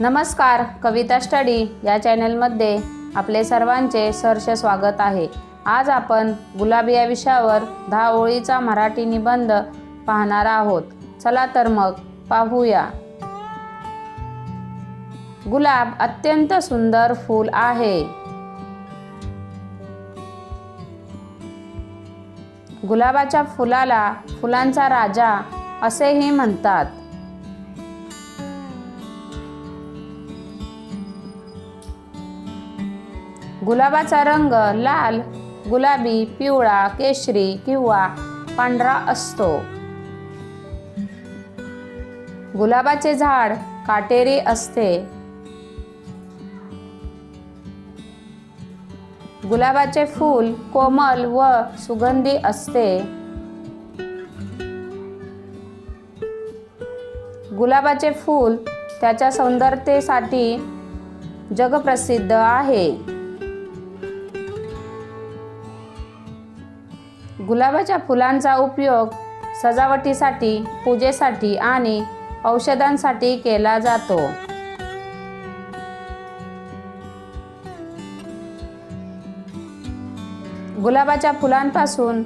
नमस्कार, कविता स्टडी या चॅनलमध्ये आपले सर्वांचे सहर्ष स्वागत आहे। आज आपण गुलाब या विषयावर 10 ओळीचा मराठी निबंध पाहणार आहोत। चला तर मग पाहूया। गुलाब अत्यंत सुंदर फूल आहे। गुलाबाच्या फुलाला फुलांचा राजा असेही म्हणतात। गुलाबाचा रंग लाल, गुलाबी, पिवळा, केशरी किंवा पांढरा असतो। गुलाबाचे झाड काटेरी असते। गुलाबाचे फूल कोमल व सुगंधी असते। गुलाबाचे फूल त्याच्या सौंदर्यतेसाठी जगप्रसिद्ध आहे। गुलाबाच्या फुलांचा उपयोग सजावटीसाठी, पूजेसाठी आणि औषधांसाठी केला जातो। गुलाबाच्या फुलांपासून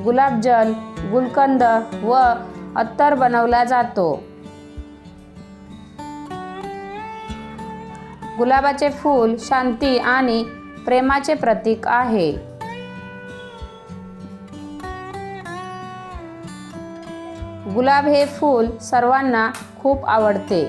गुलाबजल, गुलकंद व अत्तर बनवला जातो। गुलाबाचे फूल शांती आणि प्रेमाचे प्रतीक आहे। गुलाब हे फूल सर्वांना खूप आवडते।